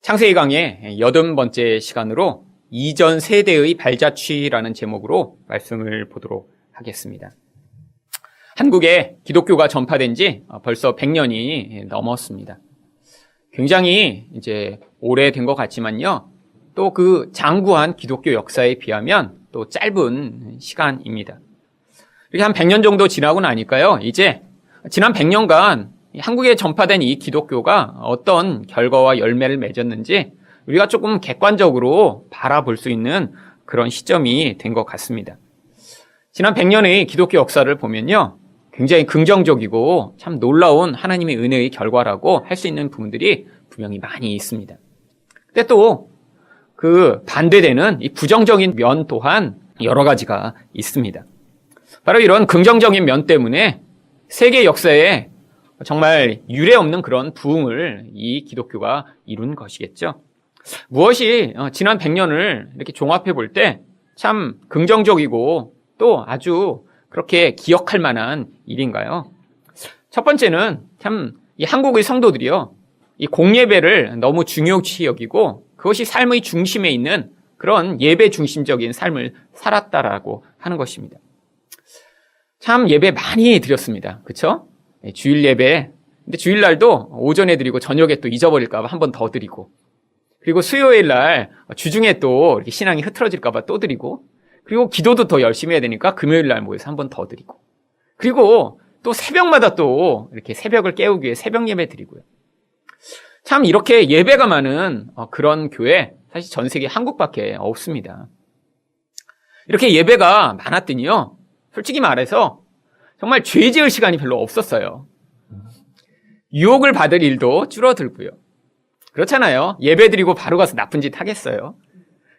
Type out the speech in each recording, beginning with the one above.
창세기 강의 80번째 시간으로 이전 세대의 발자취라는 제목으로 말씀을 보도록 하겠습니다. 한국에 기독교가 전파된 지 벌써 100년이 넘었습니다. 굉장히 이제 오래된 것 같지만요. 또 그 장구한 기독교 역사에 비하면 또 짧은 시간입니다. 이렇게 한 100년 정도 지나고 나니까요. 이제 지난 100년간 한국에 전파된 이 기독교가 어떤 결과와 열매를 맺었는지 우리가 조금 객관적으로 바라볼 수 있는 그런 시점이 된 것 같습니다. 지난 100년의 기독교 역사를 보면요. 굉장히 긍정적이고 참 놀라운 하나님의 은혜의 결과라고 할 수 있는 부분들이 분명히 많이 있습니다. 근데 또 그 반대되는 이 부정적인 면 또한 여러 가지가 있습니다. 바로 이런 긍정적인 면 때문에 세계 역사에 정말 유례 없는 그런 부흥을 이 기독교가 이룬 것이겠죠. 무엇이 지난 100년을 이렇게 종합해 볼 때 참 긍정적이고 또 아주 그렇게 기억할 만한 일인가요? 첫 번째는 참 이 한국의 성도들이요. 이 공예배를 너무 중요시 여기고 그것이 삶의 중심에 있는 그런 예배 중심적인 삶을 살았다라고 하는 것입니다. 참 예배 많이 드렸습니다. 그렇죠? 주일 예배. 근데 주일날도 오전에 드리고 저녁에 또 잊어버릴까봐 한 번 더 드리고, 그리고 수요일 날 주중에 또 이렇게 신앙이 흐트러질까봐 또 드리고, 그리고 기도도 더 열심히 해야 되니까 금요일 날 모여서 한 번 더 드리고, 그리고 또 새벽마다 또 이렇게 새벽을 깨우기 위해 새벽 예배 드리고요. 참 이렇게 예배가 많은 그런 교회 사실 전 세계 한국밖에 없습니다. 이렇게 예배가 많았더니요. 솔직히 말해서 정말 죄 지을 시간이 별로 없었어요. 유혹을 받을 일도 줄어들고요. 그렇잖아요. 예배 드리고 바로 가서 나쁜 짓 하겠어요.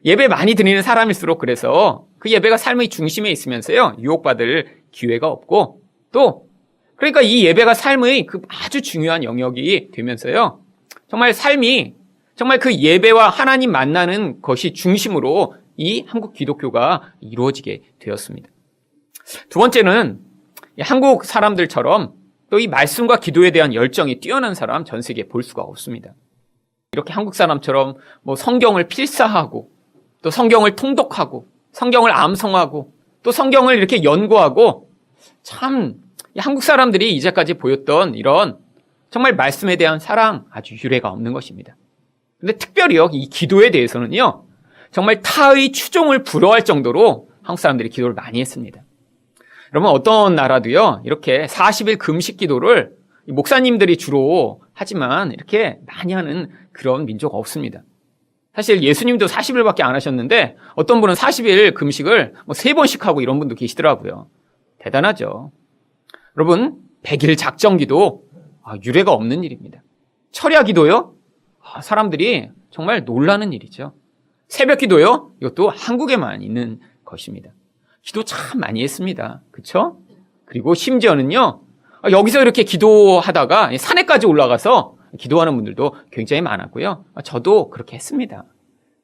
예배 많이 드리는 사람일수록 그래서 그 예배가 삶의 중심에 있으면서요. 유혹받을 기회가 없고, 또 그러니까 이 예배가 삶의 그 아주 중요한 영역이 되면서요. 정말 삶이 정말 그 예배와 하나님 만나는 것이 중심으로 이 한국 기독교가 이루어지게 되었습니다. 두 번째는 한국 사람들처럼 또 이 말씀과 기도에 대한 열정이 뛰어난 사람 전 세계에 볼 수가 없습니다. 이렇게 한국 사람처럼 뭐 성경을 필사하고 또 성경을 통독하고 성경을 암송하고 또 성경을 이렇게 연구하고 참 한국 사람들이 이제까지 보였던 이런 정말 말씀에 대한 사랑 아주 유례가 없는 것입니다. 근데 특별히요 이 기도에 대해서는요 정말 타의 추종을 부러워할 정도로 한국 사람들이 기도를 많이 했습니다. 여러분 어떤 나라도요 이렇게 40일 금식 기도를 목사님들이 주로 하지만 이렇게 많이 하는 그런 민족 없습니다. 사실 예수님도 40일밖에 안 하셨는데 어떤 분은 40일 금식을 3번씩 하고 이런 분도 계시더라고요. 대단하죠. 여러분 100일 작정기도 유례가 없는 일입니다. 철야 기도요? 사람들이 정말 놀라는 일이죠. 새벽 기도요? 이것도 한국에만 있는 것입니다. 기도 참 많이 했습니다. 그렇죠? 그리고 심지어는요. 여기서 이렇게 기도하다가 산에까지 올라가서 기도하는 분들도 굉장히 많았고요. 저도 그렇게 했습니다.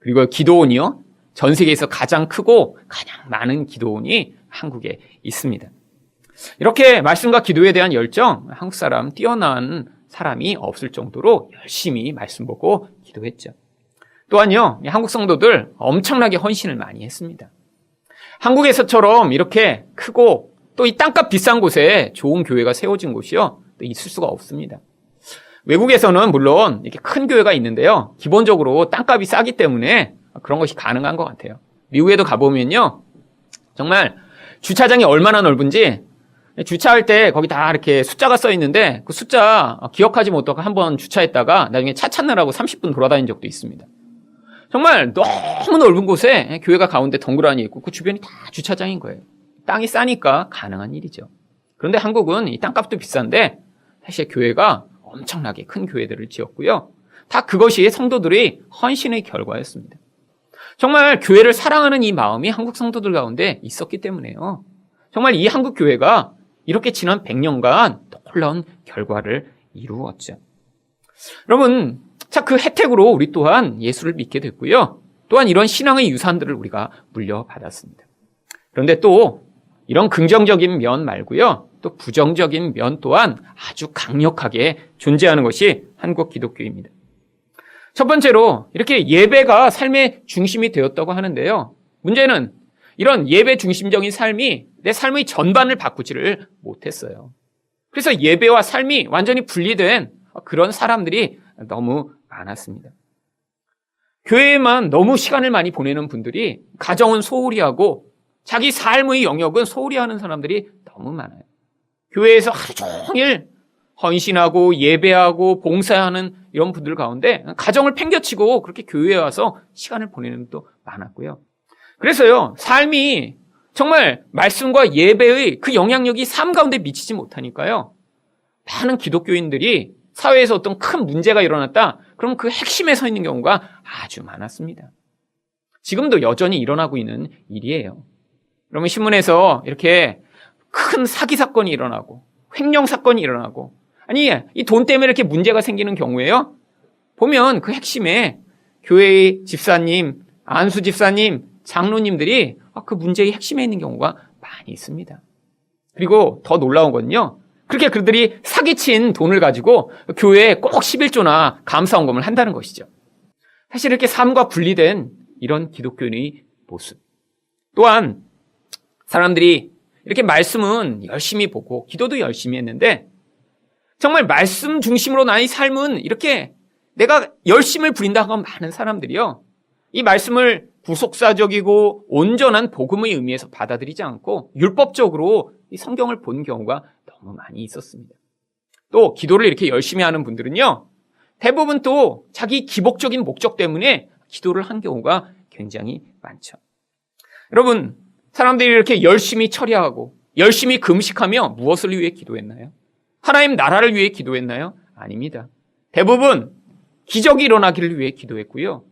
그리고 기도원이요. 전 세계에서 가장 크고 가장 많은 기도원이 한국에 있습니다. 이렇게 말씀과 기도에 대한 열정, 한국 사람 뛰어난 사람이 없을 정도로 열심히 말씀 보고 기도했죠. 또한요, 한국 성도들 엄청나게 헌신을 많이 했습니다. 한국에서처럼 이렇게 크고 또 이 땅값 비싼 곳에 좋은 교회가 세워진 곳이요, 또 있을 수가 없습니다. 외국에서는 물론 이렇게 큰 교회가 있는데요, 기본적으로 땅값이 싸기 때문에 그런 것이 가능한 것 같아요. 미국에도 가보면요, 정말 주차장이 얼마나 넓은지 주차할 때 거기 다 이렇게 숫자가 써 있는데 그 숫자 기억하지 못하고 한번 주차했다가 나중에 차 찾느라고 30분 돌아다닌 적도 있습니다. 정말 너무 넓은 곳에 교회가 가운데 덩그러니 있고 그 주변이 다 주차장인 거예요. 땅이 싸니까 가능한 일이죠. 그런데 한국은 이 땅값도 비싼데 사실 교회가 엄청나게 큰 교회들을 지었고요. 다 그것이 성도들의 헌신의 결과였습니다. 정말 교회를 사랑하는 이 마음이 한국 성도들 가운데 있었기 때문에요. 정말 이 한국 교회가 이렇게 지난 100년간 놀라운 결과를 이루었죠. 여러분, 자, 그 혜택으로 우리 또한 예수를 믿게 됐고요. 또한 이런 신앙의 유산들을 우리가 물려받았습니다. 그런데 또 이런 긍정적인 면 말고요. 또 부정적인 면 또한 아주 강력하게 존재하는 것이 한국 기독교입니다. 첫 번째로 이렇게 예배가 삶의 중심이 되었다고 하는데요. 문제는 이런 예배 중심적인 삶이 내 삶의 전반을 바꾸지를 못했어요. 그래서 예배와 삶이 완전히 분리된 그런 사람들이 너무 많았습니다. 교회에만 너무 시간을 많이 보내는 분들이 가정은 소홀히 하고 자기 삶의 영역은 소홀히 하는 사람들이 너무 많아요. 교회에서 하루 종일 헌신하고 예배하고 봉사하는 이런 분들 가운데 가정을 팽겨치고 그렇게 교회에 와서 시간을 보내는 분도 많았고요. 그래서요, 삶이 정말 말씀과 예배의 그 영향력이 삶 가운데 미치지 못하니까요, 많은 기독교인들이 사회에서 어떤 큰 문제가 일어났다, 그럼 그 핵심에 서 있는 경우가 아주 많았습니다. 지금도 여전히 일어나고 있는 일이에요. 그러면 신문에서 이렇게 큰 사기 사건이 일어나고 횡령 사건이 일어나고, 아니 이 돈 때문에 이렇게 문제가 생기는 경우에요, 보면 그 핵심에 교회의 집사님, 안수 집사님, 장로님들이 그 문제의 핵심에 있는 경우가 많이 있습니다. 그리고 더 놀라운 건요, 그렇게 그들이 사기친 돈을 가지고 교회에 꼭 11조나 감사원금을 한다는 것이죠. 사실 이렇게 삶과 분리된 이런 기독교인의 모습, 또한 사람들이 이렇게 말씀은 열심히 보고 기도도 열심히 했는데 정말 말씀 중심으로 나의 삶은 이렇게 내가 열심을 부린다고 하는 많은 사람들이요, 이 말씀을 구속사적이고 온전한 복음의 의미에서 받아들이지 않고 율법적으로 이 성경을 본 경우가 너무 많이 있었습니다. 또 기도를 이렇게 열심히 하는 분들은요, 대부분 또 자기 기복적인 목적 때문에 기도를 한 경우가 굉장히 많죠. 여러분, 사람들이 이렇게 열심히 처리하고 열심히 금식하며 무엇을 위해 기도했나요? 하나님 나라를 위해 기도했나요? 아닙니다. 대부분 기적이 일어나기를 위해 기도했고요,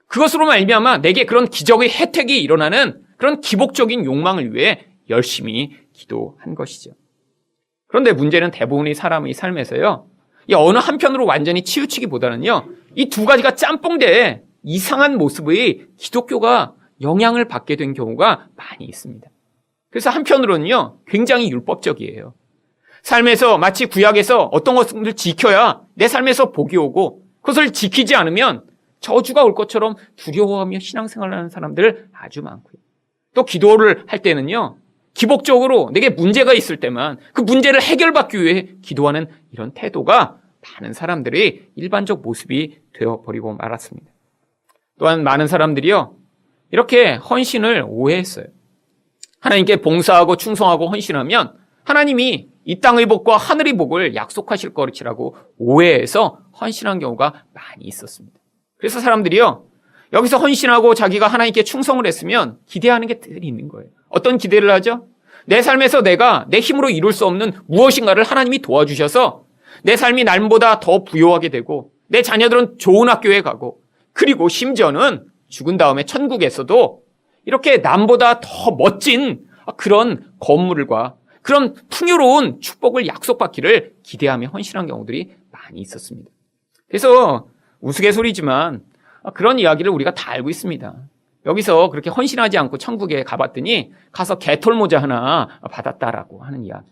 그것으로 말미암아 내게 그런 기적의 혜택이 일어나는 그런 기복적인 욕망을 위해 열심히 기도한 것이죠. 그런데 문제는 대부분의 사람의 삶에서요, 이 어느 한편으로 완전히 치우치기보다는요, 이 두 가지가 짬뽕돼 이상한 모습의 기독교가 영향을 받게 된 경우가 많이 있습니다. 그래서 한편으로는요, 굉장히 율법적이에요. 삶에서 마치 구약에서 어떤 것을 지켜야 내 삶에서 복이 오고 그것을 지키지 않으면 저주가 올 것처럼 두려워하며 신앙생활을 하는 사람들 아주 많고요. 또 기도를 할 때는요, 기복적으로 내게 문제가 있을 때만 그 문제를 해결받기 위해 기도하는 이런 태도가 많은 사람들의 일반적 모습이 되어버리고 말았습니다. 또한 많은 사람들이요, 이렇게 헌신을 오해했어요. 하나님께 봉사하고 충성하고 헌신하면 하나님이 이 땅의 복과 하늘의 복을 약속하실 것이라고 오해해서 헌신한 경우가 많이 있었습니다. 그래서 사람들이요, 여기서 헌신하고 자기가 하나님께 충성을 했으면 기대하는 게 늘 있는 거예요. 어떤 기대를 하죠? 내 삶에서 내가 내 힘으로 이룰 수 없는 무엇인가를 하나님이 도와주셔서 내 삶이 남보다 더 부유하게 되고 내 자녀들은 좋은 학교에 가고, 그리고 심지어는 죽은 다음에 천국에서도 이렇게 남보다 더 멋진 그런 건물과 그런 풍요로운 축복을 약속받기를 기대하며 헌신한 경우들이 많이 있었습니다. 그래서 우스갯소리지만 그런 이야기를 우리가 다 알고 있습니다. 여기서 그렇게 헌신하지 않고 천국에 가봤더니 가서 개털모자 하나 받았다라고 하는 이야기.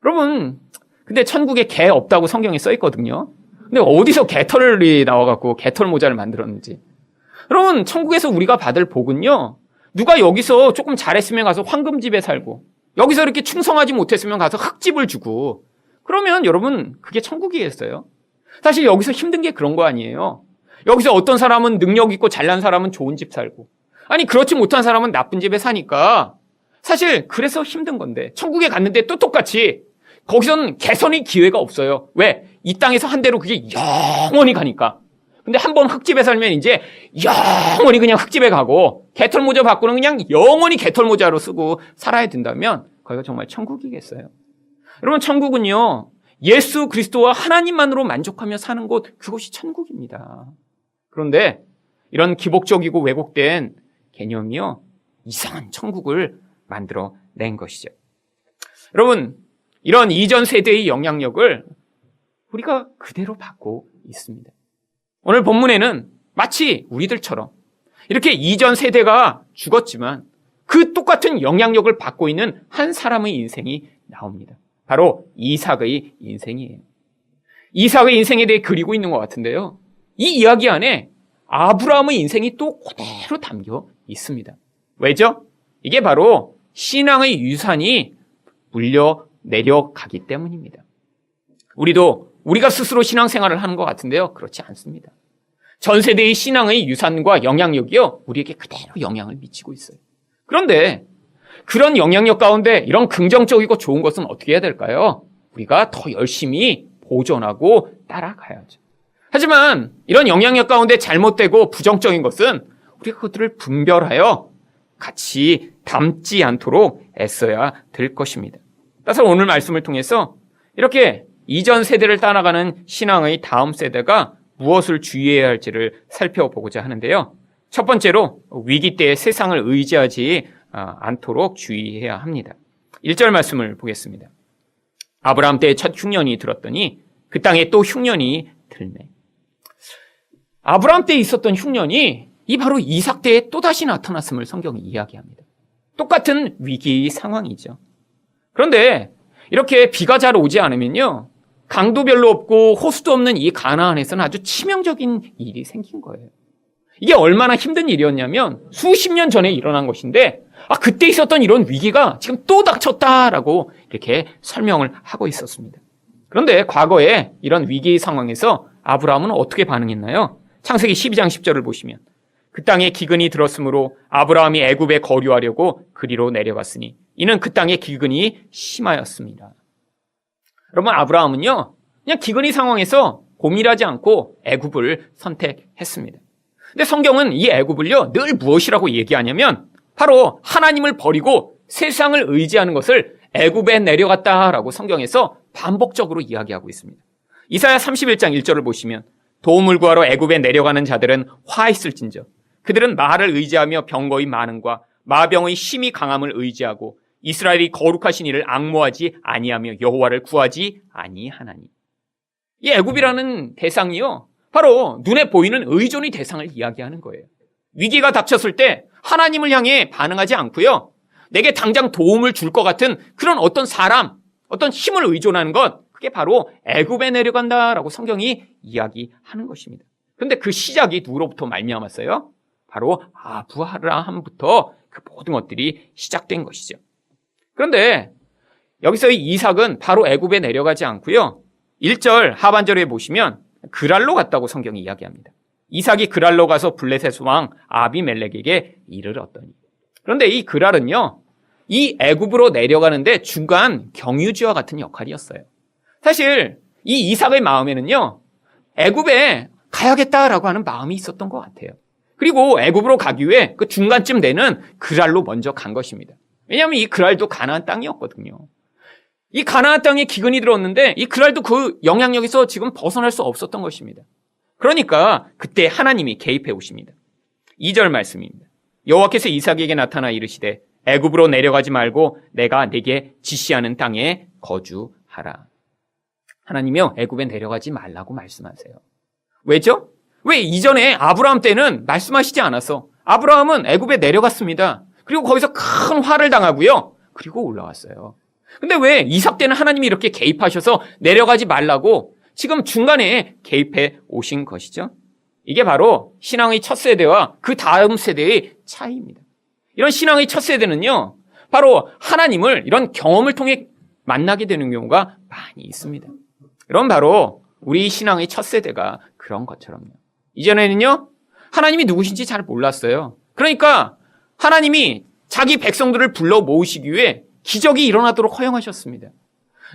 여러분, 근데 천국에 개 없다고 성경에 써 있거든요. 근데 어디서 개털이 나와갖고 개털모자를 만들었는지. 여러분, 천국에서 우리가 받을 복은요, 누가 여기서 조금 잘했으면 가서 황금집에 살고, 여기서 이렇게 충성하지 못했으면 가서 흙집을 주고, 그러면 여러분, 그게 천국이겠어요? 사실 여기서 힘든 게 그런 거 아니에요. 여기서 어떤 사람은 능력 있고 잘난 사람은 좋은 집 살고, 아니 그렇지 못한 사람은 나쁜 집에 사니까 사실 그래서 힘든 건데, 천국에 갔는데 또 똑같이 거기서는 개선의 기회가 없어요. 왜? 이 땅에서 한 대로 그게 영원히 가니까. 근데 한 번 흙집에 살면 이제 영원히 그냥 흙집에 가고 개털모자 받고는 그냥 영원히 개털모자로 쓰고 살아야 된다면 거기가 정말 천국이겠어요? 여러분, 천국은요, 예수 그리스도와 하나님만으로 만족하며 사는 곳, 그것이 천국입니다. 그런데 이런 기복적이고 왜곡된 개념이요, 이상한 천국을 만들어낸 것이죠. 여러분, 이런 이전 세대의 영향력을 우리가 그대로 받고 있습니다. 오늘 본문에는 마치 우리들처럼 이렇게 이전 세대가 죽었지만 그 똑같은 영향력을 받고 있는 한 사람의 인생이 나옵니다. 바로 이삭의 인생이에요. 이삭의 인생에 대해 그리고 있는 것 같은데요, 이 이야기 안에 아브라함의 인생이 또 그대로 담겨 있습니다. 왜죠? 이게 바로 신앙의 유산이 물려 내려가기 때문입니다. 우리가 스스로 신앙생활을 하는 것 같은데요. 그렇지 않습니다. 전 세대의 신앙의 유산과 영향력이요, 우리에게 그대로 영향을 미치고 있어요. 그런데 그런 영향력 가운데 이런 긍정적이고 좋은 것은 어떻게 해야 될까요? 우리가 더 열심히 보존하고 따라가야죠. 하지만 이런 영향력 가운데 잘못되고 부정적인 것은 우리가 그들을 분별하여 같이 담지 않도록 애써야 될 것입니다. 따라서 오늘 말씀을 통해서 이렇게 이전 세대를 따라가는 신앙의 다음 세대가 무엇을 주의해야 할지를 살펴보고자 하는데요. 첫 번째로 위기 때에 세상을 의지하지 않도록 주의해야 합니다. 1절 말씀을 보겠습니다. 아브라함 때의 첫 흉년이 들었더니 그 땅에 또 흉년이 들매. 아브라함 때에 있었던 흉년이 이 바로 이삭 때에 또다시 나타났음을 성경이 이야기합니다. 똑같은 위기 상황이죠. 그런데 이렇게 비가 잘 오지 않으면요, 강도 별로 없고 호수도 없는 이 가나안에서는 아주 치명적인 일이 생긴 거예요. 이게 얼마나 힘든 일이었냐면 수십 년 전에 일어난 것인데 그때 있었던 이런 위기가 지금 또 닥쳤다라고 이렇게 설명을 하고 있었습니다. 그런데 과거에 이런 위기 상황에서 아브라함은 어떻게 반응했나요? 창세기 12장 10절을 보시면 그 땅에 기근이 들었으므로 아브라함이 애굽에 거류하려고 그리로 내려갔으니 이는 그 땅에 기근이 심하였습니다. 여러분, 아브라함은요, 그냥 기근이 상황에서 고민하지 않고 애굽을 선택했습니다. 근데 성경은 이 애굽을요, 늘 무엇이라고 얘기하냐면 바로 하나님을 버리고 세상을 의지하는 것을 애굽에 내려갔다라고 성경에서 반복적으로 이야기하고 있습니다. 이사야 31장 1절을 보시면 도움을 구하러 애굽에 내려가는 자들은 화 있을진저 그들은 말을 의지하며 병거의 많음과 마병의 힘이 강함을 의지하고 이스라엘이 거룩하신 이를 앙모하지 아니하며 여호와를 구하지 아니하나니. 이 애굽이라는 대상이요, 바로 눈에 보이는 의존의 대상을 이야기하는 거예요. 위기가 닥쳤을 때 하나님을 향해 반응하지 않고요, 내게 당장 도움을 줄 것 같은 그런 어떤 사람, 어떤 힘을 의존하는 것, 그게 바로 애굽에 내려간다라고 성경이 이야기하는 것입니다. 그런데 그 시작이 누구로부터 말미암았어요? 바로 아브라함부터 그 모든 것들이 시작된 것이죠. 그런데 여기서 이 이삭은 바로 애굽에 내려가지 않고요, 1절 하반절에 보시면 그랄로 갔다고 성경이 이야기합니다. 이삭이 그랄로 가서 블레셋 왕 아비멜렉에게 이르렀더니. 그런데 이 그랄은요, 이 애굽으로 내려가는데 중간 경유지와 같은 역할이었어요. 사실 이 이삭의 마음에는요, 애굽에 가야겠다라고 하는 마음이 있었던 것 같아요. 그리고 애굽으로 가기 위해 그 중간쯤 되는 그랄로 먼저 간 것입니다. 왜냐하면 이 그랄도 가나안 땅이었거든요. 이 가나안 땅에 기근이 들었는데 이 그랄도 그 영향력에서 지금 벗어날 수 없었던 것입니다. 그러니까 그때 하나님이 개입해 오십니다. 2절 말씀입니다. 여호와께서 이삭에게 나타나 이르시되 애굽으로 내려가지 말고 내가 네게 지시하는 땅에 거주하라. 하나님이요, 애굽에 내려가지 말라고 말씀하세요. 왜죠? 왜 이전에 아브라함 때는 말씀하시지 않아서 아브라함은 애굽에 내려갔습니다. 그리고 거기서 큰 화를 당하고요, 그리고 올라왔어요. 근데 왜 이삭 때는 하나님이 이렇게 개입하셔서 내려가지 말라고 지금 중간에 개입해 오신 것이죠? 이게 바로 신앙의 첫 세대와 그 다음 세대의 차이입니다. 이런 신앙의 첫 세대는요, 바로 하나님을 이런 경험을 통해 만나게 되는 경우가 많이 있습니다. 이런 바로 우리 신앙의 첫 세대가 그런 것처럼요. 이전에는요, 하나님이 누구신지 잘 몰랐어요. 그러니까 하나님이 자기 백성들을 불러 모으시기 위해 기적이 일어나도록 허용하셨습니다.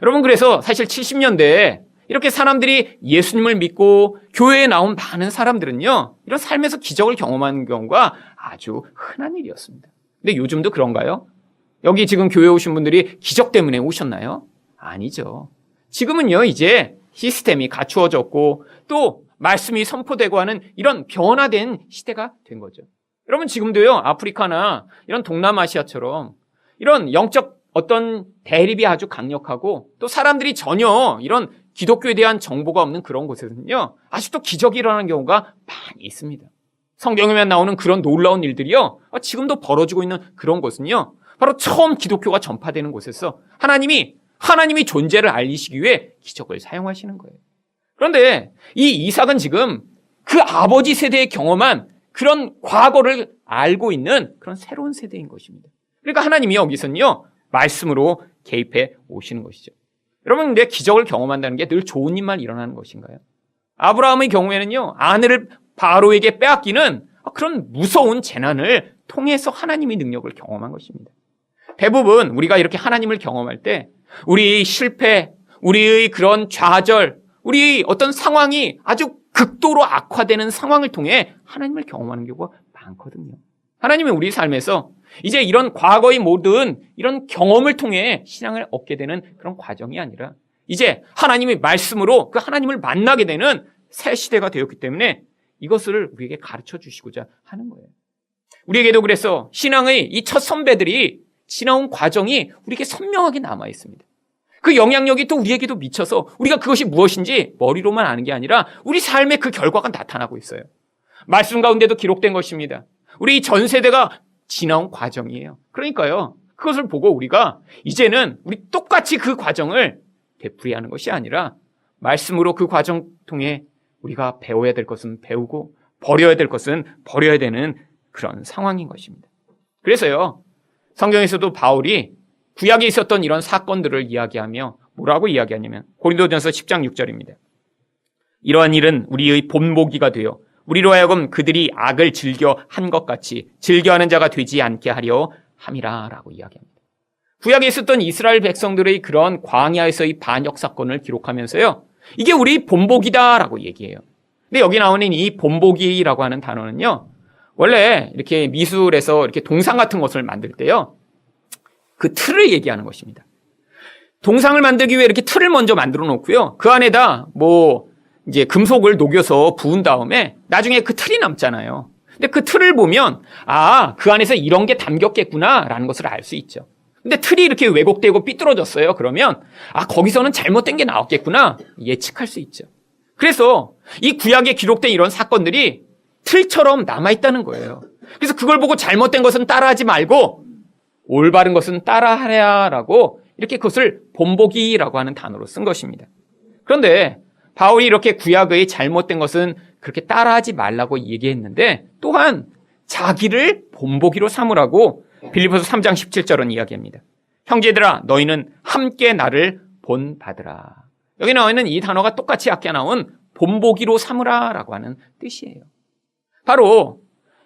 여러분, 그래서 사실 70년대에 이렇게 사람들이 예수님을 믿고 교회에 나온 많은 사람들은요, 이런 삶에서 기적을 경험하는 경우가 아주 흔한 일이었습니다. 근데 요즘도 그런가요? 여기 지금 교회 오신 분들이 기적 때문에 오셨나요? 아니죠. 지금은요, 이제 시스템이 갖추어졌고 또 말씀이 선포되고 하는 이런 변화된 시대가 된 거죠. 여러분, 지금도요, 아프리카나 이런 동남아시아처럼 이런 영적 어떤 대립이 아주 강력하고 또 사람들이 전혀 이런 기독교에 대한 정보가 없는 그런 곳에서는요, 아직도 기적이 일어나는 경우가 많이 있습니다. 성경에만 나오는 그런 놀라운 일들이요, 지금도 벌어지고 있는 그런 곳은요, 바로 처음 기독교가 전파되는 곳에서 하나님이 존재를 알리시기 위해 기적을 사용하시는 거예요. 그런데 이 이삭은 지금 그 아버지 세대에 경험한 그런 과거를 알고 있는 그런 새로운 세대인 것입니다. 그러니까 하나님이 여기서는요, 말씀으로 개입해 오시는 것이죠. 여러분, 내 기적을 경험한다는 게 늘 좋은 일만 일어나는 것인가요? 아브라함의 경우에는요, 아내를 바로에게 빼앗기는 그런 무서운 재난을 통해서 하나님의 능력을 경험한 것입니다. 대부분 우리가 이렇게 하나님을 경험할 때 우리의 실패, 우리의 그런 좌절, 우리의 어떤 상황이 아주 극도로 악화되는 상황을 통해 하나님을 경험하는 경우가 많거든요. 하나님은 우리 삶에서 이제 이런 과거의 모든 이런 경험을 통해 신앙을 얻게 되는 그런 과정이 아니라 이제 하나님의 말씀으로 그 하나님을 만나게 되는 새 시대가 되었기 때문에 이것을 우리에게 가르쳐 주시고자 하는 거예요. 우리에게도 그래서 신앙의 이 첫 선배들이 지나온 과정이 우리에게 선명하게 남아 있습니다. 그 영향력이 또 우리에게도 미쳐서 우리가 그것이 무엇인지 머리로만 아는 게 아니라 우리 삶의 그 결과가 나타나고 있어요. 말씀 가운데도 기록된 것입니다. 우리 전 세대가 지나온 과정이에요. 그러니까요, 그것을 보고 우리가 이제는 우리 똑같이 그 과정을 되풀이하는 것이 아니라 말씀으로 그 과정 통해 우리가 배워야 될 것은 배우고 버려야 될 것은 버려야 되는 그런 상황인 것입니다. 그래서요, 성경에서도 바울이 구약에 있었던 이런 사건들을 이야기하며 뭐라고 이야기하냐면 고린도전서 10장 6절입니다. 이러한 일은 우리의 본보기가 되어 우리로 하여금 그들이 악을 즐겨 한 것 같이 즐겨하는 자가 되지 않게 하려 함이라 라고 이야기합니다. 구약에 있었던 이스라엘 백성들의 그런 광야에서의 반역 사건을 기록하면서요, 이게 우리 본보기다라고 얘기해요. 근데 여기 나오는 이 본보기라고 하는 단어는요, 원래 이렇게 미술에서 이렇게 동상 같은 것을 만들 때요, 그 틀을 얘기하는 것입니다. 동상을 만들기 위해 이렇게 틀을 먼저 만들어 놓고요, 그 안에다 이제 금속을 녹여서 부은 다음에 나중에 그 틀이 남잖아요. 근데 그 틀을 보면 그 안에서 이런 게 담겼겠구나라는 것을 알 수 있죠. 근데 틀이 이렇게 왜곡되고 삐뚤어졌어요. 그러면 거기서는 잘못된 게 나왔겠구나 예측할 수 있죠. 그래서 이 구약에 기록된 이런 사건들이 틀처럼 남아있다는 거예요. 그래서 그걸 보고 잘못된 것은 따라하지 말고 올바른 것은 따라하랴라고 이렇게 그것을 본보기라고 하는 단어로 쓴 것입니다. 그런데 바울이 이렇게 구약의 잘못된 것은 그렇게 따라하지 말라고 얘기했는데 또한 자기를 본보기로 삼으라고 빌립보서 3장 17절은 이야기합니다. 형제들아 너희는 함께 나를 본받으라. 여기 나와 있는 이 단어가 똑같이 아까 나온 본보기로 삼으라라고 하는 뜻이에요. 바로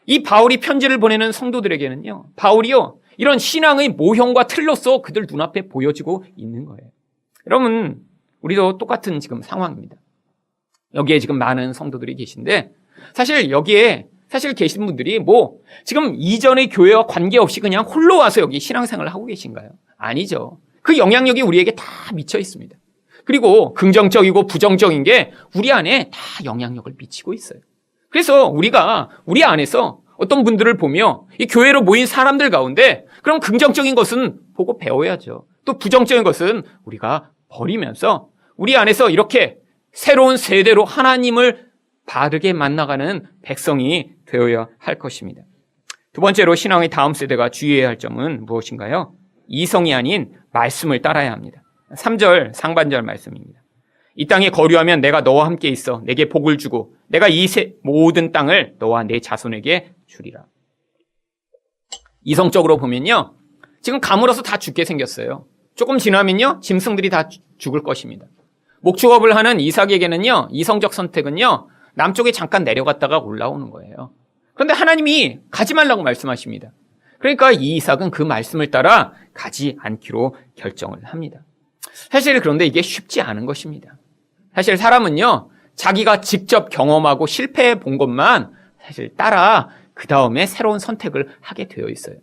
이 바울이 편지를 보내는 성도들에게는요, 바울이요 이런 신앙의 모형과 틀로서 그들 눈앞에 보여지고 있는 거예요. 여러분, 우리도 똑같은 지금 상황입니다. 여기에 지금 많은 성도들이 계신데 사실 여기에 계신 분들이 지금 이전의 교회와 관계없이 그냥 홀로 와서 여기 신앙생활을 하고 계신가요? 아니죠. 그 영향력이 우리에게 다 미쳐 있습니다. 그리고 긍정적이고 부정적인 게 우리 안에 다 영향력을 미치고 있어요. 그래서 우리가 우리 안에서 어떤 분들을 보며 이 교회로 모인 사람들 가운데 그럼 긍정적인 것은 보고 배워야죠. 또 부정적인 것은 우리가 버리면서 우리 안에서 이렇게 새로운 세대로 하나님을 바르게 만나가는 백성이 되어야 할 것입니다. 두 번째로 신앙의 다음 세대가 주의해야 할 점은 무엇인가요? 이성이 아닌 말씀을 따라야 합니다. 3절 상반절 말씀입니다. 이 땅에 거류하면 내가 너와 함께 있어 내게 복을 주고 내가 이 모든 땅을 너와 내 자손에게 주리라. 이성적으로 보면요, 지금 가물어서 다 죽게 생겼어요. 조금 지나면요 짐승들이 다 죽을 것입니다. 목축업을 하는 이삭에게는요 이성적 선택은요 남쪽에 잠깐 내려갔다가 올라오는 거예요. 그런데 하나님이 가지 말라고 말씀하십니다. 그러니까 이 이삭은 그 말씀을 따라 가지 않기로 결정을 합니다. 사실 그런데 이게 쉽지 않은 것입니다. 사실 사람은요 자기가 직접 경험하고 실패해 본 것만 사실 따라 그 다음에 새로운 선택을 하게 되어 있어요.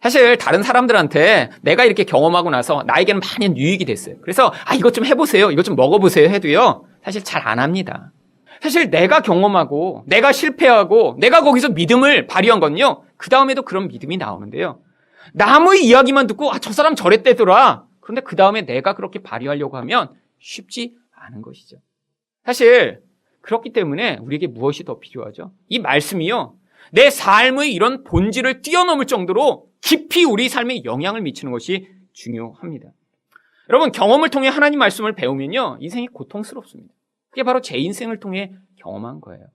사실 다른 사람들한테 내가 이렇게 경험하고 나서 나에게는 많이 유익이 됐어요. 그래서 이것 좀 해보세요, 이것 좀 먹어보세요 해도요 사실 잘 안 합니다. 사실 내가 경험하고 내가 실패하고 내가 거기서 믿음을 발휘한 건요 그 다음에도 그런 믿음이 나오는데요, 남의 이야기만 듣고 저 사람 저랬대더라, 그런데 그 다음에 내가 그렇게 발휘하려고 하면 쉽지 않은 것이죠. 사실 그렇기 때문에 우리에게 무엇이 더 필요하죠? 이 말씀이요 내 삶의 이런 본질을 뛰어넘을 정도로 깊이 우리 삶에 영향을 미치는 것이 중요합니다. 여러분, 경험을 통해 하나님 말씀을 배우면요 인생이 고통스럽습니다. 그게 바로 제 인생을 통해 경험한 거예요.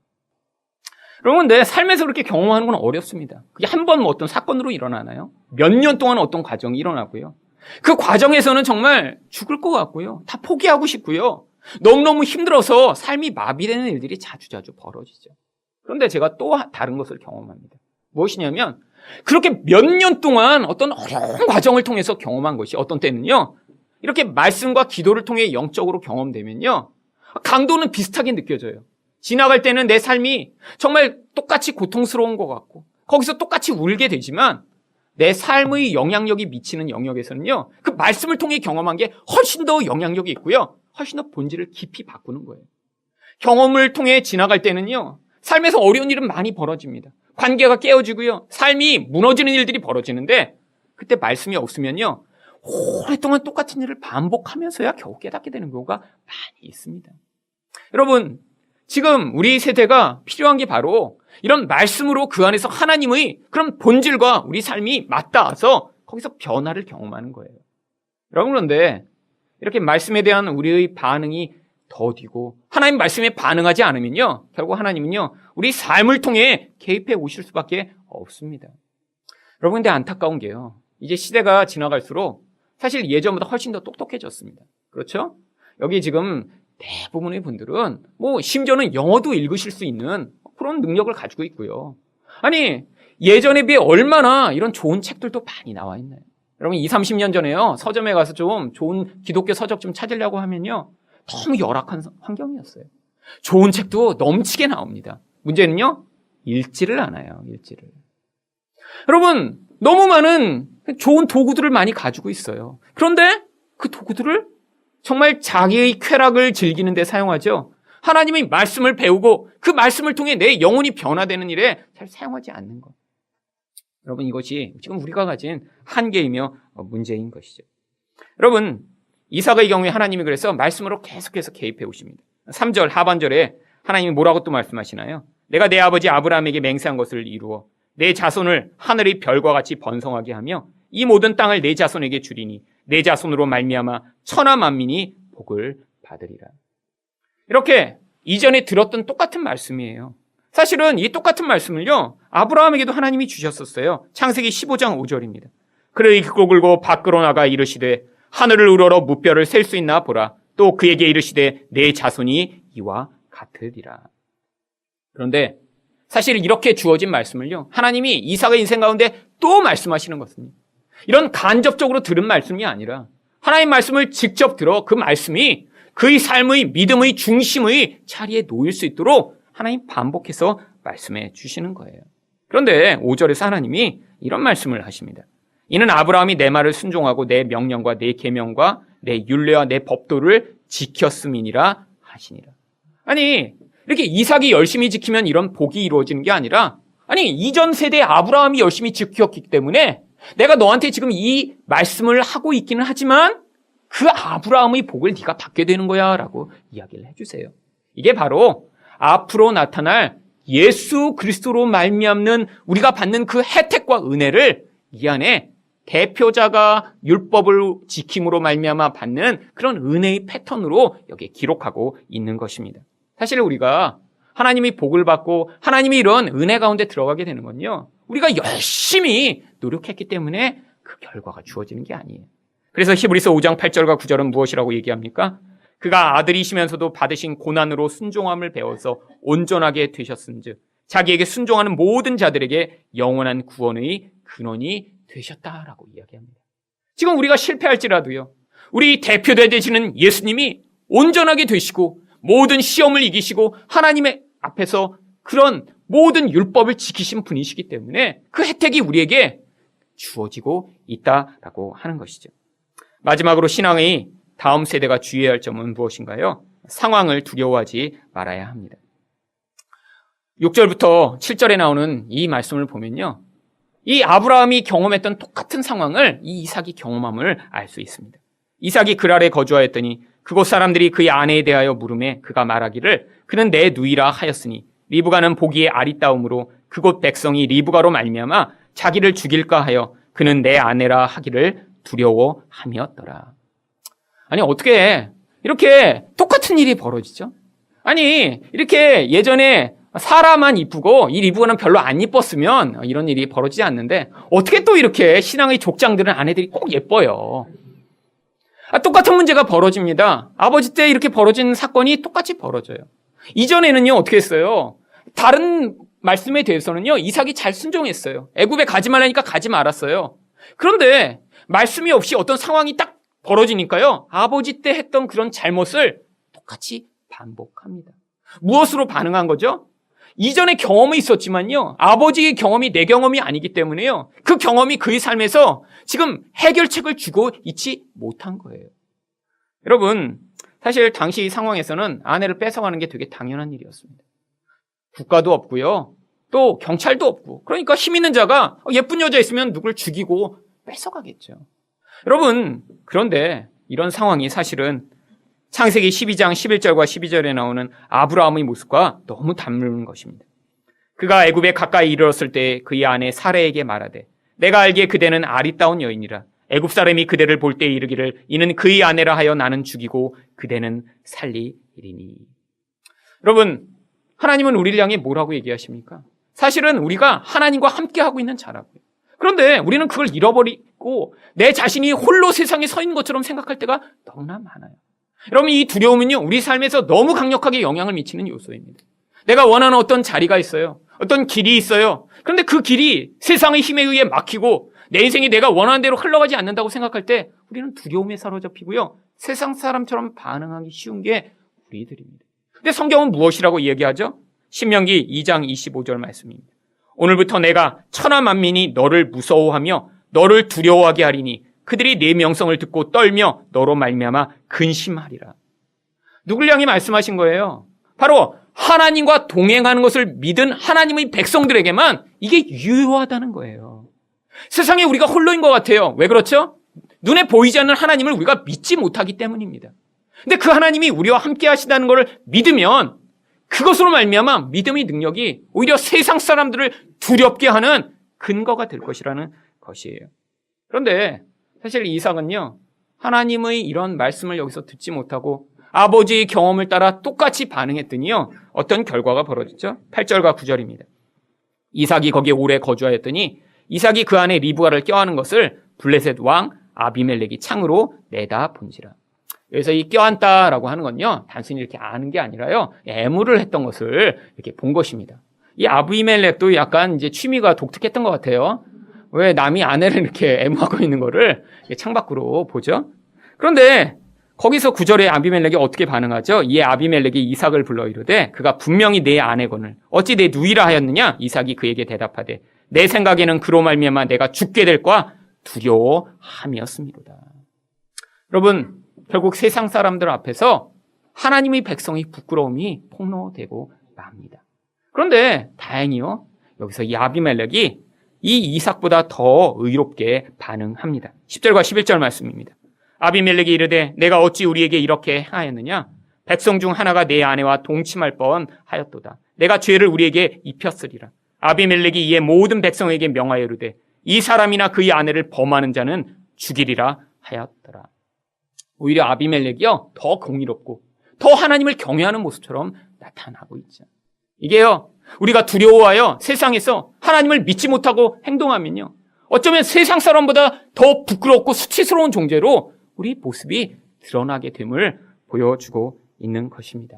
여러분, 내 삶에서 그렇게 경험하는 건 어렵습니다. 그게 한 번 어떤 사건으로 일어나나요? 몇 년 동안 어떤 과정이 일어나고요. 그 과정에서는 정말 죽을 것 같고요. 다 포기하고 싶고요. 너무너무 힘들어서 삶이 마비되는 일들이 자주자주 벌어지죠. 그런데 제가 또 다른 것을 경험합니다. 무엇이냐면 그렇게 몇 년 동안 어떤 어려운 과정을 통해서 경험한 것이 어떤 때는요. 이렇게 말씀과 기도를 통해 영적으로 경험되면요. 강도는 비슷하게 느껴져요. 지나갈 때는 내 삶이 정말 똑같이 고통스러운 것 같고 거기서 똑같이 울게 되지만 내 삶의 영향력이 미치는 영역에서는요. 그 말씀을 통해 경험한 게 훨씬 더 영향력이 있고요. 훨씬 더 본질을 깊이 바꾸는 거예요. 경험을 통해 지나갈 때는요. 삶에서 어려운 일은 많이 벌어집니다. 관계가 깨어지고요. 삶이 무너지는 일들이 벌어지는데 그때 말씀이 없으면요. 오랫동안 똑같은 일을 반복하면서야 겨우 깨닫게 되는 경우가 많이 있습니다. 여러분, 지금 우리 세대가 필요한 게 바로 이런 말씀으로 그 안에서 하나님의 그런 본질과 우리 삶이 맞닿아서 거기서 변화를 경험하는 거예요. 여러분, 그런데 이렇게 말씀에 대한 우리의 반응이 더디고 하나님 말씀에 반응하지 않으면요. 결국 하나님은요. 우리 삶을 통해 개입해 오실 수밖에 없습니다. 여러분, 근데 안타까운 게요. 이제 시대가 지나갈수록 사실 예전보다 훨씬 더 똑똑해졌습니다. 그렇죠? 여기 지금 대부분의 분들은 심지어는 영어도 읽으실 수 있는 그런 능력을 가지고 있고요. 아니, 예전에 비해 얼마나 이런 좋은 책들도 많이 나와 있나요? 여러분, 20, 30년 전에요. 서점에 가서 좀 좋은 기독교 서적 좀 찾으려고 하면요. 너무 열악한 환경이었어요. 좋은 책도 넘치게 나옵니다. 문제는요. 읽지를 않아요. 읽지를. 여러분, 너무 많은 좋은 도구들을 많이 가지고 있어요. 그런데 그 도구들을 정말 자기의 쾌락을 즐기는 데 사용하죠. 하나님의 말씀을 배우고 그 말씀을 통해 내 영혼이 변화되는 일에 잘 사용하지 않는 것. 여러분, 이것이 지금 우리가 가진 한계이며 문제인 것이죠. 여러분, 이삭의 경우에 하나님이 그래서 말씀으로 계속해서 개입해 오십니다. 3절 하반절에 하나님이 뭐라고 또 말씀하시나요? 내가 내 아버지 아브라함에게 맹세한 것을 이루어 내 자손을 하늘의 별과 같이 번성하게 하며 이 모든 땅을 내 자손에게 주리니 내 자손으로 말미암아 천하 만민이 복을 받으리라. 이렇게 이전에 들었던 똑같은 말씀이에요. 사실은 이 똑같은 말씀을요. 아브라함에게도 하나님이 주셨었어요. 창세기 15장 5절입니다. 그를 이끌고 굴고 밖으로 나가 이르시되 하늘을 우러러 무뼈를 셀 수 있나 보라. 또 그에게 이르시되 내 자손이 이와 같으리라. 그런데 사실 이렇게 주어진 말씀을요. 하나님이 이삭의 인생 가운데 또 말씀하시는 것입니다. 이런 간접적으로 들은 말씀이 아니라 하나님 말씀을 직접 들어 그 말씀이 그의 삶의 믿음의 중심의 자리에 놓일 수 있도록 하나님 반복해서 말씀해 주시는 거예요. 그런데 5절에서 하나님이 이런 말씀을 하십니다. 이는 아브라함이 내 말을 순종하고 내 명령과 내 계명과 내 율례와 내 법도를 지켰음이니라 하시니라. 아니, 이렇게 이삭이 열심히 지키면 이런 복이 이루어지는 게 아니라 아니, 이전 세대의 아브라함이 열심히 지켰기 때문에 내가 너한테 지금 이 말씀을 하고 있기는 하지만 그 아브라함의 복을 네가 받게 되는 거야 라고 이야기를 해주세요. 이게 바로 앞으로 나타날 예수 그리스도로 말미암는 우리가 받는 그 혜택과 은혜를 이 안에 대표자가 율법을 지킴으로 말미암아 받는 그런 은혜의 패턴으로 여기에 기록하고 있는 것입니다. 사실 우리가 하나님이 복을 받고 하나님이 이런 은혜 가운데 들어가게 되는 건요. 우리가 열심히 노력했기 때문에 그 결과가 주어지는 게 아니에요. 그래서 히브리서 5장 8절과 9절은 무엇이라고 얘기합니까? 그가 아들이시면서도 받으신 고난으로 순종함을 배워서 온전하게 되셨은즉 자기에게 순종하는 모든 자들에게 영원한 구원의 근원이 되셨다라고 이야기합니다. 지금 우리가 실패할지라도요. 우리 대표되어 되시는 예수님이 온전하게 되시고 모든 시험을 이기시고 하나님의 앞에서 그런 모든 율법을 지키신 분이시기 때문에 그 혜택이 우리에게 주어지고 있다라고 하는 것이죠. 마지막으로 신앙의 다음 세대가 주의해야 할 점은 무엇인가요? 상황을 두려워하지 말아야 합니다. 6절부터 7절에 나오는 이 말씀을 보면요. 이 아브라함이 경험했던 똑같은 상황을 이 이삭이 경험함을 알 수 있습니다. 이삭이 그랄에 거주하였더니 그곳 사람들이 그의 아내에 대하여 물음에 그가 말하기를 그는 내 누이라 하였으니 리브가는 보기에 아리따움으로 그곳 백성이 리브가로 말미암아 자기를 죽일까 하여 그는 내 아내라 하기를 두려워함이었더라. 아니, 어떻게 이렇게 똑같은 일이 벌어지죠? 아니, 이렇게 예전에 사라만 이쁘고 이 리브가는 별로 안 이뻤으면 이런 일이 벌어지지 않는데 어떻게 또 이렇게 신앙의 족장들은 아내들이 꼭 예뻐요. 똑같은 문제가 벌어집니다. 아버지 때 이렇게 벌어진 사건이 똑같이 벌어져요. 이전에는요 어떻게 했어요? 다른 말씀에 대해서는요 이삭이 잘 순종했어요. 애굽에 가지 말라니까 가지 말았어요. 그런데 말씀이 없이 어떤 상황이 딱 벌어지니까요 아버지 때 했던 그런 잘못을 똑같이 반복합니다. 무엇으로 반응한 거죠? 이전에 경험이 있었지만요 아버지의 경험이 내 경험이 아니기 때문에요 그 경험이 그의 삶에서 지금 해결책을 주고 있지 못한 거예요. 여러분 사실 당시 상황에서는 아내를 뺏어가는 게 되게 당연한 일이었습니다. 국가도 없고요 또 경찰도 없고 그러니까 힘 있는 자가 예쁜 여자 있으면 누굴 죽이고 뺏어가겠죠. 여러분 그런데 이런 상황이 사실은 창세기 12장 11절과 12절에 나오는 아브라함의 모습과 너무 닮는 것입니다. 그가 애굽에 가까이 이르렀을 때 그의 아내 사레에게 말하되 내가 알기에 그대는 아리따운 여인이라 애굽 사람이 그대를 볼 때 이르기를 이는 그의 아내라 하여 나는 죽이고 그대는 살리이리니. 여러분 하나님은 우리를 향해 뭐라고 얘기하십니까? 사실은 우리가 하나님과 함께하고 있는 자라고요. 그런데 우리는 그걸 잃어버리고 내 자신이 홀로 세상에 서 있는 것처럼 생각할 때가 너무나 많아요. 여러분 이 두려움은요 우리 삶에서 너무 강력하게 영향을 미치는 요소입니다. 내가 원하는 어떤 자리가 있어요. 어떤 길이 있어요. 그런데 그 길이 세상의 힘에 의해 막히고 내 인생이 내가 원하는 대로 흘러가지 않는다고 생각할 때 우리는 두려움에 사로잡히고요. 세상 사람처럼 반응하기 쉬운 게 우리들입니다. 근데 성경은 무엇이라고 얘기하죠? 신명기 2장 25절 말씀입니다. 오늘부터 내가 천하 만민이 너를 무서워하며 너를 두려워하게 하리니 그들이 네 명성을 듣고 떨며 너로 말미암아 근심하리라. 누굴 향해 말씀하신 거예요? 바로 하나님과 동행하는 것을 믿은 하나님의 백성들에게만 이게 유효하다는 거예요. 세상에 우리가 홀로인 것 같아요. 왜 그렇죠? 눈에 보이지 않는 하나님을 우리가 믿지 못하기 때문입니다. 근데 그 하나님이 우리와 함께 하시다는 것을 믿으면 그것으로 말미암아 믿음의 능력이 오히려 세상 사람들을 두렵게 하는 근거가 될 것이라는 것이에요. 그런데 사실 이삭은요 하나님의 이런 말씀을 여기서 듣지 못하고 아버지의 경험을 따라 똑같이 반응했더니요 어떤 결과가 벌어졌죠? 8절과 9절입니다. 이삭이 거기에 오래 거주하였더니 이삭이 그 안에 리브가를 껴안은 것을 블레셋 왕 아비멜렉이 창으로 내다 본지라. 여기서 이 껴안다라고 하는 건요 단순히 이렇게 아는 게 아니라요 애무를 했던 것을 이렇게 본 것입니다. 이 아비멜렉도 약간 이제 취미가 독특했던 것 같아요. 왜 남이 아내를 이렇게 애무하고 있는 거를 창밖으로 보죠? 그런데 거기서 9절에 아비멜렉이 어떻게 반응하죠? 이에 아비멜렉이 이삭을 불러 이르되 그가 분명히 내 아내거늘 어찌 내 누이라 하였느냐? 이삭이 그에게 대답하되 내 생각에는 그로 말미암아 내가 죽게 될까 두려워함이었음이로다. 여러분 결국 세상 사람들 앞에서 하나님의 백성의 부끄러움이 폭로되고 맙니다. 그런데 다행히요 여기서 이 아비멜렉이 이 이삭보다 더 의롭게 반응합니다. 10절과 11절 말씀입니다. 아비멜렉이 이르되 내가 어찌 우리에게 이렇게 하였느냐? 백성 중 하나가 내 아내와 동침할 뻔하였도다. 내가 죄를 우리에게 입혔으리라. 아비멜렉이 이에 모든 백성에게 명하여 이르되 이 사람이나 그의 아내를 범하는 자는 죽이리라 하였더라. 오히려 아비멜렉이요 더 공의롭고 더 하나님을 경외하는 모습처럼 나타나고 있죠. 이게요 우리가 두려워하여 세상에서 하나님을 믿지 못하고 행동하면요 어쩌면 세상 사람보다 더 부끄럽고 수치스러운 존재로 우리 모습이 드러나게 됨을 보여주고 있는 것입니다.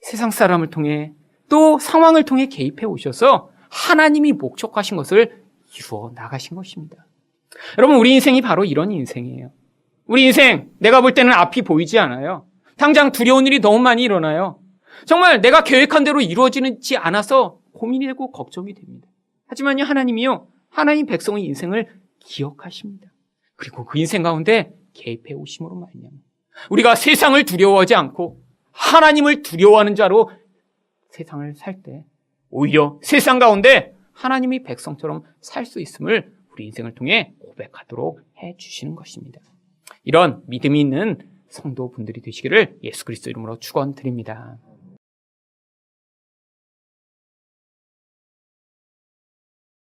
세상 사람을 통해 또 상황을 통해 개입해 오셔서 하나님이 목적하신 것을 이루어 나가신 것입니다. 여러분 우리 인생이 바로 이런 인생이에요. 우리 인생 내가 볼 때는 앞이 보이지 않아요. 당장 두려운 일이 너무 많이 일어나요. 정말 내가 계획한 대로 이루어지지 않아서 고민이 되고 걱정이 됩니다. 하지만요 하나님이요 하나님 백성의 인생을 기억하십니다. 그리고 그 인생 가운데 개입해 오심으로 말미암아 우리가 세상을 두려워하지 않고 하나님을 두려워하는 자로 세상을 살 때 오히려 세상 가운데 하나님의 백성처럼 살 수 있음을 우리 인생을 통해 고백하도록 해주시는 것입니다. 이런 믿음이 있는 성도분들이 되시기를 예수 그리스도 이름으로 축원드립니다.